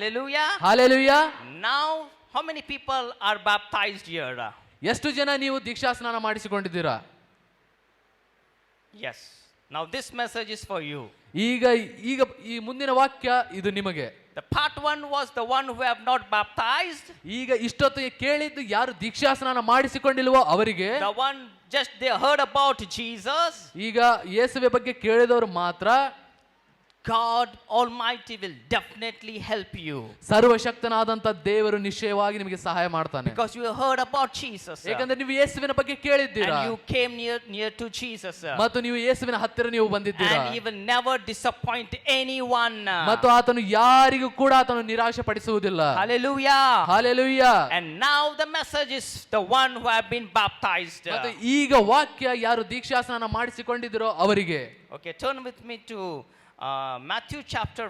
Hallelujah. Hallelujah. Now, how many people are baptized here? ಎಷ್ಟು ಜನ ನೀವು ದೀಕ್ಷಾಸ್ನಾನ ಮಾಡಿಸಿಕೊಂಡಿದ್ದೀರಾ? Yes. Now this message is for you. ಈಗ ಈ ಮುಂದಿನ ವಾಕ್ಯ ಇದು ನಿಮಗೆ. The part 1 was the one who have not baptized. ಈಗ ಇಷ್ಟೊತ್ತಿಗೆ ಕೇಳಿದ್ದು ಯಾರು ದೀಕ್ಷಾಸ್ನಾನ ಮಾಡಿಸಿಕೊಂಡಿಲ್ವೋ ಅವರಿಗೆ. The one just they heard about Jesus. ಈಗ ಯೇಸುವೆ ಬಗ್ಗೆ ಕೇಳಿದವರು ಮಾತ್ರ. God Almighty will definitely help you. ಸರ್ವಶಕ್ತನಾದಂತ ದೇವರು ನಿಶ್ಚಯವಾಗಿ ನಿಮಗೆ ಸಹಾಯ ಮಾಡ್ತಾನೆ. Because you heard about Jesus. ಯಾಕಂದ್ರೆ ನೀವು ಯೇಸುವಿನ ಬಗ್ಗೆ ಕೇಳಿದ್ದೀರಾ. And you came near to Jesus. ಮತ್ತು ನೀವು ಯೇಸುವಿನ ಹತ್ತಿರ ನೀವು ಬಂದಿದ್ದೀರಾ. And he will never disappoint anyone. ಮತ್ತು ಆತನು ಯಾರಿಗೂ ಕೂಡ ಆತನು ನಿರಾಶೆ ಪಡಿಸುವುದಿಲ್ಲ. Hallelujah. Hallelujah. And now the message is the one who have been baptized. ಮತ್ತು ಈಗ ವಾಕ್ಯ ಯಾರು ದೀಕ್ಷಾಸ್ನಾನ ಮಾಡಿಸಿಕೊಂಡಿದ್ದರೋ ಅವರಿಗೆ. Okay, turn with me to Matthew chapter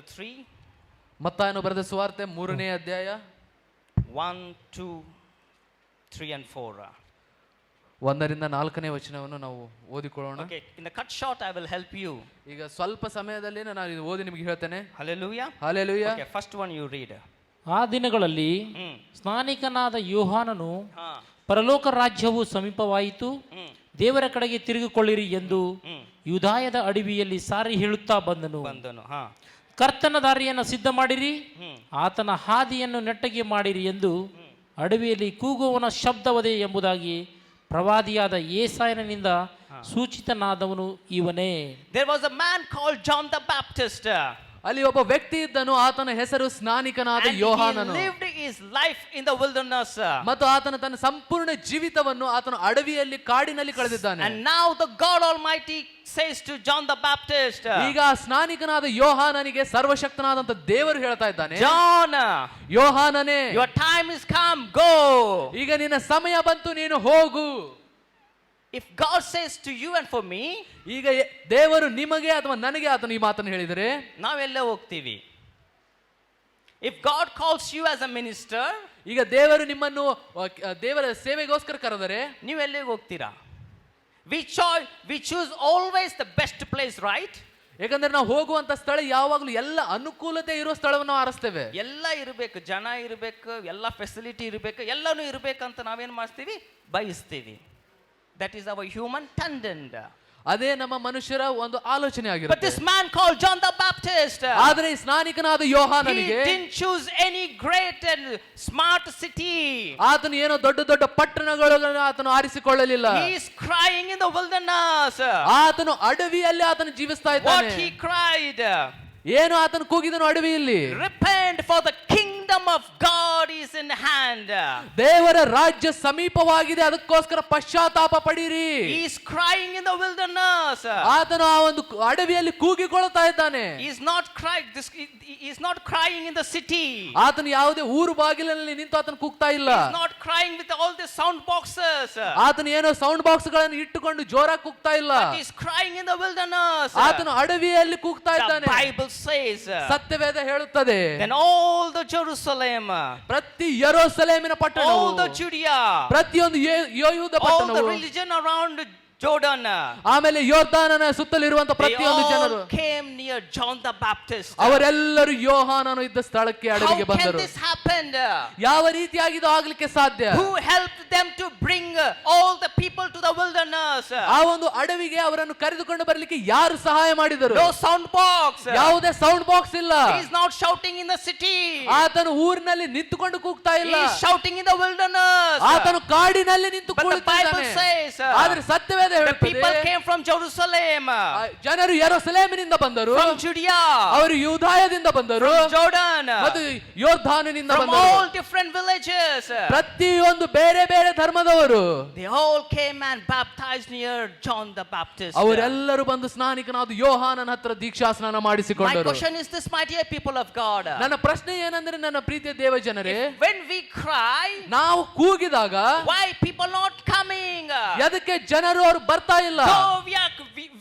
3. ಮತ್ತಾಯನು ಬರೆದ ಸುವಾರ್ತೆ 3ನೇ ಅಧ್ಯಾಯ 1, 2, 3 and 4. 1ರಿಂದ 4ನೇ ವಚನವನ್ನು ನಾವು ಓದಿಕೊಳ್ಳೋಣ. Okay, in the cut short I will help you. ಈಗ ಸ್ವಲ್ಪ ಸಮಯದಲ್ಲಿ ನಾನು ಇದು ಓದಿ ನಿಮಗೆ ಹೇಳ್ತೇನೆ. Hallelujah. Hallelujah. Okay, first one you read. ಆ ದಿನಗಳಲ್ಲಿ ಸ್ನಾನಿಕನಾದ ಯೋಹಾನನು ಪರಲೋಕ ರಾಜ್ಯವು ಸಮೀಪವಾಯಿತು, ದೇವರ ಕಡೆಗೆ ತಿರುಗಿಕೊಳ್ಳಿರಿ ಎಂದು ಯೂದಾಯದ ಅಡವಿಯಲ್ಲಿ ಸಾರಿ ಹೇಳುತ್ತಾ ಬಂದನು. ಕರ್ತನ ದಾರಿಯನ್ನು ಸಿದ್ಧ ಮಾಡಿರಿ, ಆತನ ಹಾದಿಯನ್ನು ನೆಟ್ಟಗೆ ಮಾಡಿರಿ ಎಂದು ಅಡವಿಯಲ್ಲಿ ಕೂಗುವವನ ಶಬ್ದವದೇ ಎಂಬುದಾಗಿ ಪ್ರವಾದಿಯಾದ ಯೆಶಾಯನಿಂದ ಸೂಚಿತನಾದವನು ಇವನೇ. There was a man called John the Baptist. ಅಲ್ಲಿ ಒಬ್ಬ ವ್ಯಕ್ತಿ ಇದ್ದನು, ಆತನ ಹೆಸರು ಸ್ನಾನಿಕನಾದ ಯೋಹಾನನು. He lived his life in the wilderness. ಮತ್ತು ಆತನು ತನ್ನ ಸಂಪೂರ್ಣ ಜೀವಿತವನ್ನು ಆತನು ಅಡವಿಯಲ್ಲಿ ಕಾಡಿನಲ್ಲಿ ಕಳೆದಿದ್ದಾನೆ. And now the God Almighty says to John the Baptist. ಈಗ ಸ್ನಾನಿಕನಾದ ಯೋಹಾನನಿಗೆ ಸರ್ವಶಕ್ತನಾದಂತ ದೇವರು ಹೇಳ್ತಾ ಇದ್ದಾನೆ, John, ಯೋಹಾನನೇ, your time is come, go. ಈಗ ನಿನ್ನ ಸಮಯ ಬಂತು, ನೀನು ಹೋಗು. If God says to you and for me, ಈಗ ದೇವರು ನಿಮಗೆ ಅಥವಾ ನನಗೆ ಆತನು ಈ ಮಾತನ್ನು ಹೇಳಿದರೆ ನಾವೆಲ್ಲ ಹೋಗ್ತೀವಿ. If God calls you as a minister, ಈಗ ದೇವರು ನಿಮ್ಮನ್ನು ದೇವರ ಸೇವೆಗೋಸ್ಕರ ಕರೆದರೆ ನೀವು ಎಲ್ಲಿಗೆ ಹೋಗ್ತೀರಾ? We choose always the best place, right? ಯಾಕಂದ್ರೆ ನಾವು ಹೋಗುವಂತ ಸ್ಥಳ ಯಾವಾಗಲೂ ಎಲ್ಲ ಅನುಕೂಲತೆ ಇರೋ ಸ್ಥಳವನ್ನು ಆರಿಸ್ತೇವೆ. ಎಲ್ಲ ಇರಬೇಕು, ಜನ ಇರಬೇಕು, ಎಲ್ಲ ಫೆಸಿಲಿಟಿ ಇರಬೇಕು, ಎಲ್ಲನೂ ಇರಬೇಕಂತ ನಾವೇನು ಮಾಡ್ತೀವಿ? ಬಯಸ್ತೀವಿ. That is our human tendency. ಅದೇ ನಮ್ಮ ಮನುಷ್ಯರ ಒಂದು ಆಲೋಚನೆ ಆಗಿರುತ್ತೆ. But this man called John the Baptist, ಆದರೆ ಈ ಸ್ನಾನಿಕನಾದ ಯೋಹಾನನಿಗೆ he didn't choose any great and smart city. ಆತನು ಏನೋ ದೊಡ್ಡ ದೊಡ್ಡ ಪಟ್ಟಣಗಳನ್ನು ಆತನು ಆರಿಸಿಕೊಳ್ಳಲಿಲ್ಲ. He is crying in the wilderness. ಆತನು ಅಡವಿಯಲ್ಲಿ ಆತನು ಜೀವಿಸ್ತಾ ಇದ್ದಾನೆ. What he cried? ಏನು ಆತನು ಕೂಗಿದನು ಅಡವಿಯಲ್ಲಿ? Repent, for the kingdom of God is in hand. ದೇವರ ರಾಜ್ಯ ಸಮೀಪವಾಗಿದೆ, ಅದಕ್ಕೋಸ್ಕರ ಪಶ್ಚಾತ್ತಾಪ ಪಡಿರಿ. He is crying in the wilderness. ಆತನು ಆ ಒಂದು ಅಡವಿಯಲ್ಲಿ ಕೂಗಿಕೊಳ್ಳುತ್ತಾ ಇದ್ದಾನೆ. He is not crying in the city. ಆತನು ಯಾವುದೇ ಊರು ಬಾಗಿಲಿನಲ್ಲಿ ನಿಂತು ಆತನು ಕೂಗ್ತಾ ಇಲ್ಲ. He is not crying with all the sound boxes. ಆತನು ಏನೋ ಸೌಂಡ್ ಬಾಕ್ಸ್ ಗಳನ್ನು ಇಟ್ಟುಕೊಂಡು ಜೋರಾಗಿ ಕೂಗ್ತಾ ಇಲ್ಲ. He is crying in the wilderness. ಆತನು ಅಡವಿಯಲ್ಲಿ ಕೂಗ್ತಾ ಇದ್ದಾನೆ. The Bible says, ಸತ್ಯವೇದ ಹೇಳುತ್ತದೆ, then all the Jerusalem, ಪ್ರತಿ ಯೆರೂಸಲೇಮಿನ ಪಟ್ಟಣವು, all the Judea, ಪ್ರತಿಯೊಂದು ಯೆಹೂದ all ಪಟ್ಟಣವು, the religion around Jordan, ಆಮೇಲೆ ಯೋರ್ದಾನನ ಸುತ್ತಲಿರುವಂತ ಪ್ರತಿಯೊಂದು ಜನರು came near John the Baptist. ಅವರೆಲ್ಲರೂ ಯೋಹಾನನು ಇದ್ದ ಸ್ಥಳಕ್ಕೆ ಅಡವಿಗೆ ಬಂದರು. How ಬಂದರು. can this happen? ಯಾವ ರೀತಿಯಾಗಿ ಇದು ಆಗಲಿಕ್ಕೆ ಸಾಧ್ಯ? Who helped them to bring all the people to the wilderness? ಆ ಒಂದು ಅಡವಿಗೆ ಅವರನ್ನು ಕರೆದುಕೊಂಡು ಬರಲಿಕ್ಕೆ ಯಾರು ಸಹಾಯ ಮಾಡಿದರು? No sound box. ಯಾವುದೇ ಸೌಂಡ್ ಬಾಕ್ಸ್ ಇಲ್ಲ. He is not shouting in the city. ಆತನು ಊರಿನಲ್ಲಿ ನಿಂತುಕೊಂಡು ಕೂಗ್ತಾ ಇಲ್ಲ. He is shouting in the wilderness. ಆತನು ಕಾಡಿನಲ್ಲಿ ನಿಂತು ಕೂಗುತ್ತಿದ್ದಾನೆ. ಆದರೆ ಸತ್ಯವೇ the people came from Jerusalem, ಜನರು ಯೆರೂಸಲೇಮಿನಿಂದ ಬಂದರು, from Judea, ಅವರು ಯೂದಾಯದಿಂದ ಬಂದರು, from Jordan, ಮತ್ತು ಯೋರ್ದಾನಿನಿಂದ from ಬಂದರು, all different villages, ಪ್ರತಿಯೊಂದು ಬೇರೆ ಬೇರೆ ಧರ್ಮದವರು. They all came and baptized near John the Baptist. ಅವರೆಲ್ಲರೂ ಬಂದು ಸ್ನಾನಿಕನಾದ ಯೋಹಾನನ ಹತ್ರ ದೀಕ್ಷಾ ಸ್ನಾನ ಮಾಡಿಸಿಕೊಂಡರು. My question is this, my dear people of God. ನನ್ನ ಪ್ರಶ್ನೆ ಏನಂದ್ರೆ, ನನ್ನ ಪ್ರೀತಿಯ ದೇವ ಜನರೇ, when we cry, ನಾವು ಕೂಗಿದಾಗ why people not coming? ಅದಕ್ಕೆ ಜನರು ಅವರು ಬರ್ತಾ ಇಲ್ಲ. So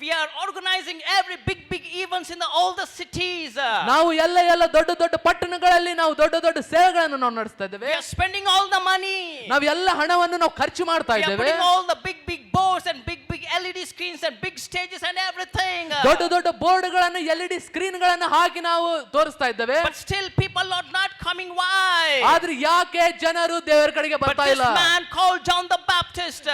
we are organizing every big events in all the cities. ನಾವು ಎಲ್ಲ ದೊಡ್ಡ ದೊಡ್ಡ ಪಟ್ಟಣಗಳಲ್ಲಿ ನಾವು ದೊಡ್ಡ ದೊಡ್ಡ ಸೇವೆಗಳನ್ನು ನಾವು ನಡೆಸ್ತಾ ಇದ್ದೇವೆ. We are spending all the money. ನಾವು ಎಲ್ಲ ಹಣವನ್ನು ನಾವು ಖರ್ಚು ಮಾಡ್ತಾ ಇದ್ದೇವೆ. We are putting all the big boards and big LED screens and big stages and everything. ದೊಡ್ಡ ದೊಡ್ಡ ಬೋರ್ಡ್ಗಳನ್ನು LED ಸ್ಕ್ರೀನ್ಗಳನ್ನು ಹಾಕಿ ನಾವು ತೋರಿಸ್ತಾ ಇದ್ದೇವೆ. But still people are not coming. Why? ಆದ್ರೆ ಯಾಕೆ ಜನರು ದೇವರ ಕಡೆಗೆ But ಬರ್ತಾ this ಇಲ್ಲ? man called John the Baptist,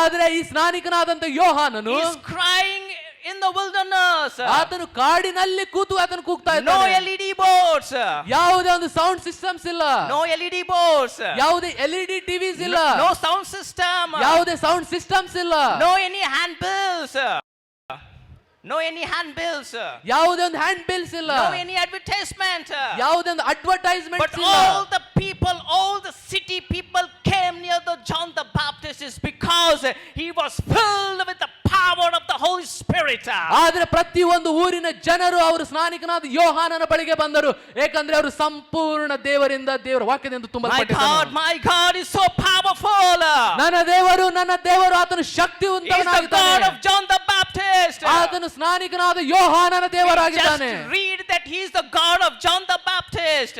ಆದ್ರೆ ಈ ಸ್ನಾನಿಕನಾದಂತ ಯೋಹಾನನು he is crying in the wilderness. ಆತನು ಕಾಡಿನಲ್ಲಿ ಕೂತು ಆತನು ಕೂಗ್ತಾ No ಇದ್ದಾನೆ. LED boards. ಯಾವುದೇ ಒಂದು ಸೌಂಡ್ ಸಿಸ್ಟಮ್ಸ್ ಇಲ್ಲ, No LED boards. ಯಾವುದೇ LED ಟಿವಿಸ್ ಇಲ್ಲ, No sound system. ಯಾವುದೇ ಸೌಂಡ್ ಸಿಸ್ಟಮ್ಸ್ ಇಲ್ಲ, No any handbills. No any handbills. ಯಾವುದೇ ಒಂದು ಹ್ಯಾಂಡ್ ಬಿಲ್ಸ್ ಇಲ್ಲ, No any advertisement. ಯಾವುದೇ ಒಂದು ಅಡ್ವರ್ಟೈಸ್ಮೆಂಟ್ But ಇಲ್ಲ. all the people, all the city people came near the John the Baptist is because he was filled with the power of the Holy Spirit. ಆದ್ರೆ ಪ್ರತಿ ಒಂದು ಊರಿನ ಜನರು ಅವರು ಸ್ನಾನಿಕನಾದ ಯೋಹಾನನ ಬಳಿಗೆ ಬಂದರು, ಏಕೆಂದ್ರೆ ಅವರು ಸಂಪೂರ್ಣ ದೇವರಿಂದ ದೇವರ ವಾಕ್ಯದಿಂದ ತುಂಬಲ್ಪಟ್ಟಿದ್ದಾರೆ. My God is so powerful. ನನ್ನ ದೇವರು ಆತನು He is the God ಶಕ್ತಿವಂತನಾಗಿದ್ದಾನೆ. of John the Baptist. ಆತನು ಸ್ನಾನಿಕನಾದ ಯೋಹಾನನ ದೇವರಾಗಿದ್ದಾನೆ. Just read that he is the God of John the Baptist.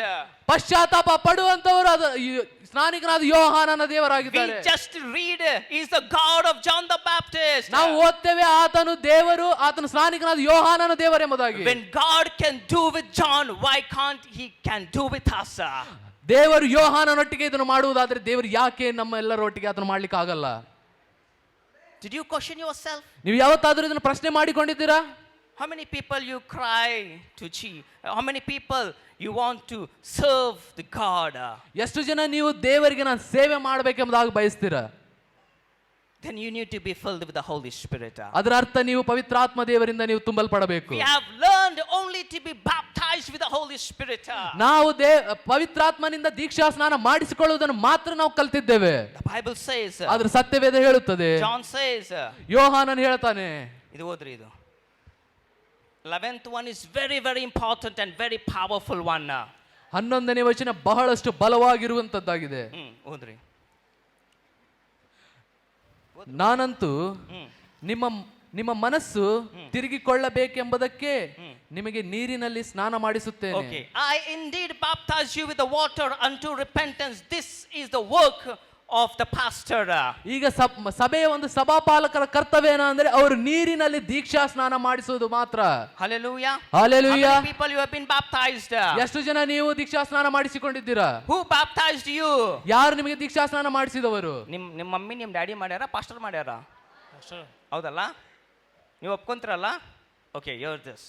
ಪಶ್ಚಾತ್ತಾಪ ಪಡುವಂತವರು ಸ್ನಾನಿಕನಾದ ಯೋಹಾನನ We ದೇವರಾಗಿದ್ದಾರೆ. just read he is the God of John the Baptist. ನಾವು ಓದ್ತೇವೆ ಆತನು ದೇವರು, ಆತನು ಸ್ನಾನಿಕನಾದ ಯೋಹಾನನ ದೇವರೆಂಬುದಾಗಿ. When God can do with John, why can't he can do with us? ದೇವರು ಯೋಹಾನನೊಟ್ಟಿಗೆ ಇದನ್ನು ಮಾಡುವುದಾದ್ರೆ ದೇವರು ಯಾಕೆ ನಮ್ಮ ಎಲ್ಲರೊಟ್ಟಿಗೆ ಅದನ್ನು ಮಾಡ್ಲಿಕ್ಕೆ ಆಗಲ್ಲ? Did you question yourself? ನೀವು ಯಾವತ್ತಾದ್ರೂ ಇದನ್ನು ಪ್ರಶ್ನೆ ಮಾಡಿಕೊಂಡಿದ್ದೀರಾ? How many people you cry to how many people you want to serve the God? ಎಷ್ಟು ಜನ ನೀವು ದೇವರಿಗೆ ನಾನು ಸೇವೆ ಮಾಡಬೇಕೆಂಬುದಾಗಿ ಬಯಸ್ತೀರಾ? Then you need to be filled with the Holy Spirit. ಅದರ ಅರ್ಥ ನೀವು ಪವಿತ್ರಾತ್ಮ ದೇವರಿಂದ ನೀವು ತುಂಬಲ್ಪಡಬೇಕು. We have learned only to be baptized with the Holy Spirit. ನಾವು ಪವಿತ್ರಾತ್ಮನಿಂದ ದೀಕ್ಷಾ ಸ್ನಾನ ಮಾಡಿಸಿಕೊಳ್ಳುವುದನ್ನು ಮಾತ್ರ ನಾವು ಕಲ್ತಿದ್ದೇವೆ. The Bible says, ಆದ್ರೆ ಸತ್ಯವೇದ ಹೇಳುತ್ತದೆ, John says, ಯೋಹಾನನ್ ಹೇಳ್ತಾನೆ. ಇದು ಓದ್ರಿ ಇದು 11th one is very very important and very powerful one. 11ನೇ ವಚನ ಬಹಳಷ್ಟು ಬಲವಾಗಿರುವಂತದ್ದಾಗಿದೆ. ಓದ್ರಿ. ನಾನಂತೂ ನಿಮ್ಮ ಮನಸ್ಸು ತಿರುಗಿಕೊಳ್ಳಬೇಕೆಂಬುದಕ್ಕೆ ನಿಮಗೆ ನೀರಿನಲ್ಲಿ ಸ್ನಾನ ಮಾಡಿಸುತ್ತೇನೆ. Okay, I indeed baptize you with the water unto repentance. This is the work of the pastor. ಈಗ ಸಭೆಯ ಒಂದು ಸಭಾಪಾಲಕರ ಕರ್ತವ್ಯ ಏನಂದ್ರೆ ಅವರು ನೀರಿನಲ್ಲಿ ದೀಕ್ಷಾ ಸ್ನಾನ ಮಾಡಿಸುವುದು ಮಾತ್ರ. Hallelujah. Hallelujah. How many people you have been baptized? ಎಷ್ಟು ಜನ ನೀವು ದೀಕ್ಷಾ ಸ್ನಾನ ಮಾಡಿಸಿಕೊಂಡಿದ್ದೀರಾ? Who baptized you? ಯಾರು ನಿಮಗೆ ದೀಕ್ಷಾ ಸ್ನಾನ ಮಾಡಿಸಿದವರು? ನಿಮ್ಮ ಮಮ್ಮಿ ನಿಮ್ಮ ಡ್ಯಾಡಿ ಮಾಡ್ಯಾರ, ಪಾಸ್ಟರ್ ಮಾಡ್ಯಾರ? ಹೌದಲ್ಲ? ನೀವು ಒಪ್ಕೊಂತೀರಲ್ಲ? Okay, hear this.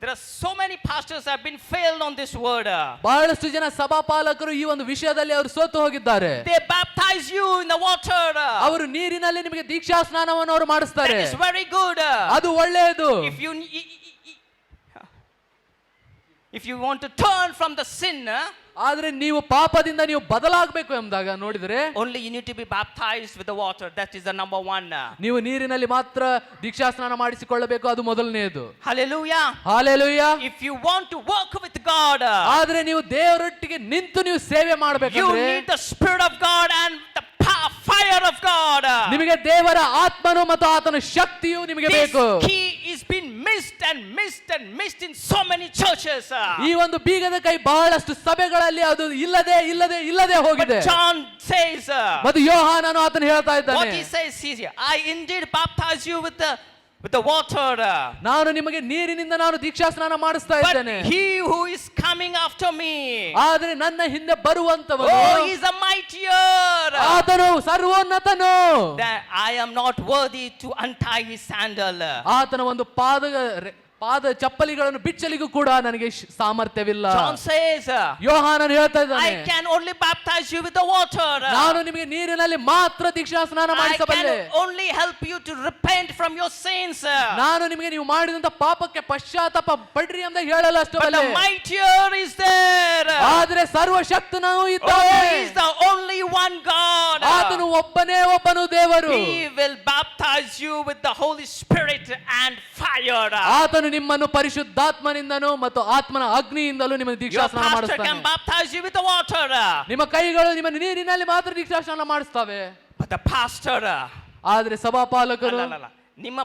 There are so many pastors have been failed on this word. ಬಹಳಷ್ಟು ಜನ ಸಭಾಪಾಲಕರು ಈ ಒಂದು ವಿಷಯದಲ್ಲಿ ಅವರು ಸೋತು ಹೋಗಿದ್ದಾರೆ. They baptize you in the water. ಅವರು ನೀರಿನಲ್ಲಿ ನಿಮಗೆ ದೀಕ್ಷಾ ಸ್ನಾನವನ್ನು ಅವರು ಮಾಡಿಸ್ತಾರೆ. That is very good. ಅದು ಒಳ್ಳೆಯದು. If you want to turn from the sin, ಆದ್ರೆ ನೀವು ಪಾಪದಿಂದ ನೀವು ಬದಲಾಗಬೇಕು ಎಂದಾಗ ನೋಡಿದ್ರೆ only you need to be baptized with the water. That is the number one. ನೀವು ನೀರಿನಲ್ಲಿ ಮಾತ್ರ ದೀಕ್ಷಾ ಸ್ನಾನ ಮಾಡಿಸಿಕೊಳ್ಳಬೇಕು, ಅದು ಮೊದಲನೆಯದು. Hallelujah. Hallelujah. If you want to work with God, ಆದ್ರೆ ನೀವು ದೇವರೊಟ್ಟಿಗೆ ನಿಂತು ನೀವು ಸೇವೆ you ಮಾಡಬೇಕಂದ್ರೆ need the Spirit of God and the fire of God. ನಿಮಗೆ ದೇವರ ಆತ್ಮನು ಮತ್ತು ಆತನ ಶಕ್ತಿಯು ನಿಮಗೆ This ಬೇಕು. key is been missed and missed and missed in so many churches. ಈ ಒಂದು ಬೀಗದ ಕೈ ಬಹಳಷ್ಟು ಸಭೆಗಳಲ್ಲಿ ಅದು ಇಲ್ಲದೆ ಹೋಗಿದೆ. But John says, ಮತ್ತು ಯೋಹಾನನು ಆತನು ಹೇಳ್ತಾ ಇದ್ದಾನೆ, what he says is, I indeed baptize you with the water. ನಾನು ನಿಮಗೆ ನೀರಿನಿಂದ ನಾನು ದೀಕ್ಷಾ ಸ್ನಾನ ಮಾಡಿಸ್ತಾ But ಇದ್ದೇನೆ. he who is coming after me, ಆದ್ರೆ ನನ್ನ ಹಿಂದೆ ಬರುವಂತವನು, oh, he is a mightier. ಆತನು ಸರ್ವೋನ್ನತನು. That I am not worthy to untie his sandal. ಆತನ ಒಂದು ಪಾದ ಚಪ್ಪಲಿಗಳನ್ನು ಬಿಚ್ಚಲಿಗೂ ಕೂಡ ನನಗೆ ಸಾಮರ್ಥ್ಯವಿಲ್ಲ. John says, ಯೋಹಾನನು ಹೇಳ್ತಾ ಇದ್ದಾನೆ, I can only baptize you with the water. ನಾನು ನಿಮಗೆ ನೀರಿನಲ್ಲಿ ಮಾತ್ರ ದೀಕ್ಷಾ ಸ್ನಾನ I ಮಾಡಿಸಬಲ್ಲೆ. can only help you to repent from your sins. ನಾನು ನಿಮಗೆ ನೀವು ಮಾಡಿದಂತ ಪಾಪಕ್ಕೆ ಪಶ್ಚಾತ್ತಾಪ ಪಡ್ರಿ ಅಂತ ಹೇಳಲ್ಲ But ಅಷ್ಟೇ. the mightier is there. ಆದ್ರೆ ಸರ್ವಶಕ್ತನು Oh, ಇದ್ದಾನೆ. he is the only one God. ಆತನು ಒಬ್ಬನು ದೇವರು. He will baptize you with the Holy Spirit and fire. ಆತನು ನಿಮ್ಮನ್ನು ಪರಿಶುದ್ಧಾತ್ಮನಿಂದನೂ ಮತ್ತು ಆತ್ಮನ ಅಗ್ನಿಯಿಂದಲೂ ನಿಮ್ಮನ್ನು ದೀಕ್ಷಾ Your ಸ್ನಾನ pastor can ಮಾಡಿಸ್ತಾನೆ. baptize you with the water. ನಿಮ್ಮ ಕೈಗಳು ನಿಮ್ಮ ನೀರಿನಲ್ಲಿ ಮಾತ್ರ ದೀಕ್ಷಾ ಸ್ನಾನ ಮಾಡಿಸ್ತವೆ. But the pastor, ಆದ್ರೆ ಸಭಾಪಾಲಕರು ಅಲ್ಲ, ನಿಮ್ಮ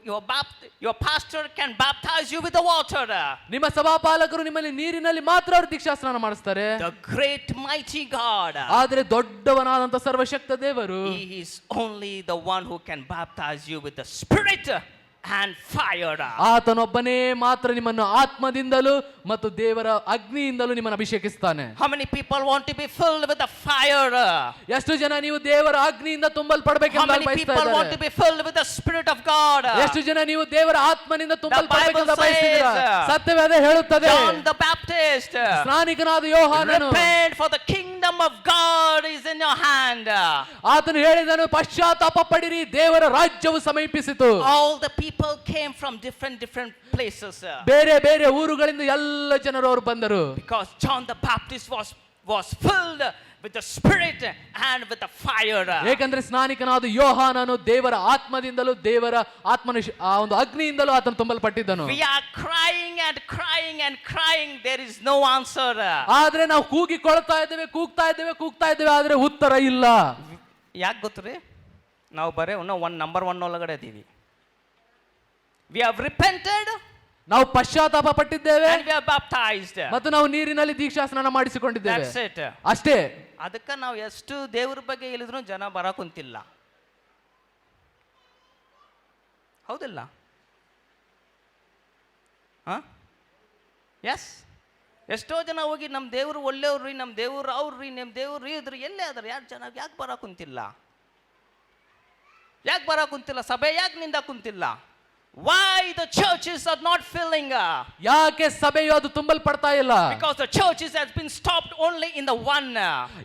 your pastor can baptize you with the water. ನಿಮ್ಮ ಸಭಾಪಾಲಕರು ನಿಮ್ಮಲ್ಲಿ ನೀರಿನಲ್ಲಿ ಮಾತ್ರ ಅವರು ದೀಕ್ಷಾಸ್ನಾನ ಮಾಡಿಸ್ತಾರೆ. The great mighty God, ಆದರೆ ದೊಡ್ಡವನಾದಂತ ಸರ್ವಶಕ್ತ ದೇವರು, He is only the one who can baptize you with the Spirit and fire. ಆತನೊಬ್ಬನೇ ಮಾತ್ರ ನಿಮ್ಮನ್ನು ಆತ್ಮದಿಂದಲೂ ಮತ್ತು ದೇವರ ಅಗ್ನಿಯಿಂದಲೂ ನಿಮ್ಮನ್ನು ಅಭಿಷೇಕಿಸ್ತಾನೆ. How many people want to be filled with the fire? ಎಷ್ಟು ಜನ ನೀವು ದೇವರ ಅಗ್ನಿಯಿಂದ How ತುಂಬಲ್ಪಡಬೇಕೆಂದು many ಬಯಸ್ತಾ people want to ಇದ್ದಾರೆ? be filled with the Spirit of God? ಎಷ್ಟು ಜನ ನೀವು ದೇವರ ಆತ್ಮನಿಂದ ತುಂಬಲ್ಪಡಬೇಕೆಂದು Bible ಬಯಸ್ತೀರಾ? says, ಸತ್ಯವೇದ ಹೇಳುತ್ತದೆ, John the Baptist, ಸ್ನಾನಿಕನಾದ ಯೋಹಾನನು, repent for the kingdom of God is in your hand. ಆತನು ಹೇಳಿದನು, ಪಶ್ಚಾತ್ತಾಪ ಪಡಿರಿ, ದೇವರ ರಾಜ್ಯವು ಸಮೀಪಿಸಿತು. All the people came from different places, ಬೇರೆ ಬೇರೆ ಊರುಗಳಿಂದ ಎಲ್ಲ ಜನರು ಅವರು ಬಂದರು. because John the Baptist was filled with the Spirit and with the fire. ಏಕೆಂದ್ರೆ ಸ್ನಾನಿಕನಾದ ಯೋಹಾನನು ದೇವರ ಆತ್ಮದಿಂದಲೂ ದೇವರ ಆತ್ಮನ ಆ ಒಂದು ಅಗ್ನಿಯಿಂದಲೂ ಆತನು ತುಂಬಲ್ಪಟ್ಟಿದ್ದನು. We are crying and crying and crying, there is no answer. ಆದ್ರೆ ನಾವು ಕೂಗ್ತಾ ಇದ್ದೇವೆ ಆದ್ರೆ ಉತ್ತರ ಇಲ್ಲ. ಯಾಕೆ ಗೊತ್ತ್ರಿ? ನಾವು ಬರೇ ನಂಬರ್ 1 ಒಳಗಡೆ ಇದೀವಿ. We have repented ನಾವು ಪಶ್ಚಾತ್ತಾಪ ಪಟ್ಟಿದ್ದೇವೆ and we are baptized. ಮತ್ತು ನಾವು ನೀರಿನಲ್ಲಿ ದೀಕ್ಷಾಸ್ನಾನ ಮಾಡಿಸಿಕೊಂಡಿದ್ದೇವೆ. That's it. ಅಷ್ಟೇ. ಅದಕ್ಕೆ ನಾವು ಎಷ್ಟು ದೇವರ ಬಗ್ಗೆ ಹೇಳಿದ್ರು ಜನ ಬರಕುಂತಿಲ್ಲ, ಹೌದಿಲ್ಲ? ಎಸ್, ಎಷ್ಟೋ ಜನ ಹೋಗಿ ನಮ್ಮ ದೇವರು ಒಳ್ಳೆಯವ್ರಿ, ನಮ್ಮ ದೇವ್ರು ಅವ್ರಿ, ನಮ್ಮ ದೇವ್ರು ಇದ್ರಿ, ಎಲ್ಲೇ ಅದ್ರ ಯಾರು ಜನ ಯಾಕೆ ಬರಕುಂತಿಲ್ಲ? ಯಾಕೆ ಬರಕುಂತಿಲ್ಲ? ಸಭೆ ಯಾಕೆ ನಿಂದ ಕುಂತಿಲ್ಲ? Why the churches are not filling? ಯಾಕೆ ಸಭೆಯು ಅದು ತುಂಬಲ್ಪಡ್ತಾ ಇಲ್ಲ? Because the churches has been stopped only in the one.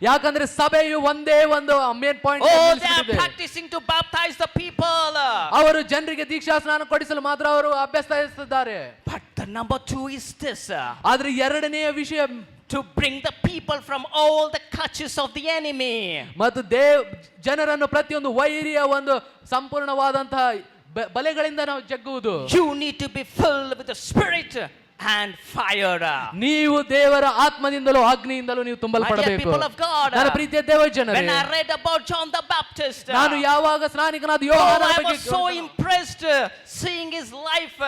ಯಾಕಂದ್ರೆ ಸಭೆಯು ಒಂದೇ ಒಂದು main point they are practicing to baptize the people. ಅವರು ಜನರಿಗೆ ದೀಕ್ಷಾಸ್ನಾನ ಕೊಡಿಸಲು ಮಾತ್ರ ಅವರು ಅಭ್ಯಸಿಸುತ್ತಿದ್ದಾರೆ. But the number 2 is this. ಆದ್ರೆ ಎರಡನೆಯ ವಿಷಯ, to bring the people from all the clutches of the enemy. ಮತ್ತು ಜನರನ್ನು ಪ್ರತಿಯೊಂದು ವೈರಿಯ ಒಂದು ಸಂಪೂರ್ಣವಾದಂತಹ ಬಲೆಗಳಿಂದ ನಾವು ಜಗ್ಗುವುದು. You need to be filled with the Spirit and fire. ನೀವು ದೇವರ ಆತ್ಮದಿಂದಲೂ ಅಗ್ನಿಯಿಂದಲೂ ನೀವು ತುಂಬಲ್ಪಡಬೇಕು. ನನ್ನ ಪ್ರೀತಿಯ ದೇವಜನರೇ, when I read about John the Baptist, ನಾನು ಯಾವಾಗ ಸ್ನಾನಿಕನಾದ ಯೋಹಾನನ I ಬಗ್ಗೆ was so impressed seeing his life.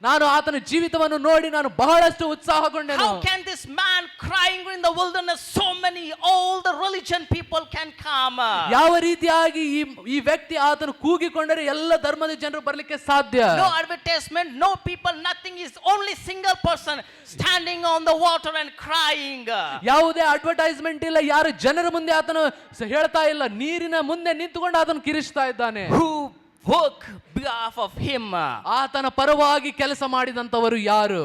ನಾನು ಆತನ ಜೀವಿತವನ್ನು ನೋಡಿ ನಾನು ಬಹಳಷ್ಟು ಉತ್ಸಾಹಗೊಂಡೆನು. How can this man crying in the wilderness, so many, all the religion people can come? ಯಾವ ರೀತಿಯಾಗಿ ಈ ವ್ಯಕ್ತಿ ಆತನು ಕೂಗಿಕೊಂಡರೆ ಎಲ್ಲ ಧರ್ಮದ ಜನರು ಬರಲಿಕ್ಕೆ ಸಾಧ್ಯ? No advertisement, no people, nothing, is only single person standing on the water and crying. ಯಾವುದೇ ಅಡ್ವರ್ಟೈಸ್ಮೆಂಟ್ ಇಲ್ಲ, ಯಾರು ಜನರ ಮುಂದೆ ಆತನು ಹೇಳ್ತಾ ಇಲ್ಲ, ನೀರಿನ ಮುಂದೆ ನಿಂತುಕೊಂಡು ಆತನು ಕಿರಿಸ್ತಾ ಇದ್ದಾನೆ. Who work behalf of him? ಆತನ ಪರವಾಗಿ ಕೆಲಸ ಮಾಡಿದಂತವರು ಯಾರು?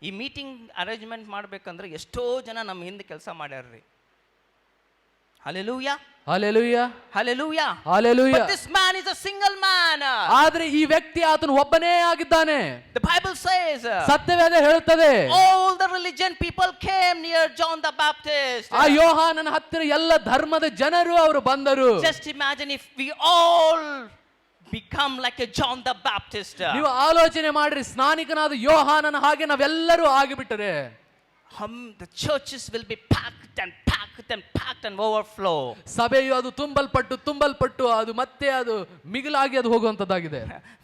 ಈ ಮೀಟಿಂಗ್ ಅರೇಂಜ್ಮೆಂಟ್ ಮಾಡ್ಬೇಕಂದ್ರೆ ಎಷ್ಟೋ ಜನ ನಮ್ಮ ಹಿಂದೆ ಕೆಲಸ ಮಾಡ್ಯಾರ್ರಿ. Hallelujah. Hallelujah. Hallelujah. Hallelujah. But this man is a single man. ಆದ್ರೆ ಈ ವ್ಯಕ್ತಿ ಆತನು ಒಬ್ಬನೇ ಆಗಿದ್ದಾನೆ. The Bible says, ಸತ್ಯವೇದ ಹೇಳುತ್ತದೆ, all the religion people came near John the Baptist. ಆ ಯೋಹಾನನ ಹತ್ತಿರ ಎಲ್ಲ ಧರ್ಮದ ಜನರು ಅವರು ಬಂದರು. Just imagine if we all become like a John the Baptist. ನೀವು ಆಲೋಚನೆ ಮಾಡ್ರಿ, ಸ್ನಾನಿಕನಾದ ಯೋಹಾನನ ಹಾಗೆ ನಾವೆಲ್ಲರೂ ಆಗಿಬಿಟ್ಟರೆ the churches will be packed and packed and packed and overflow. ಸಭೆಯು ಅದು ತುಂಬಲ್ಪಟ್ಟು ಅದು ಮತ್ತೆ ಅದು ಮಿಗಿಲಾಗಿ ಅದು ಹೋಗುವಂತದ್ದಾಗಿದೆ.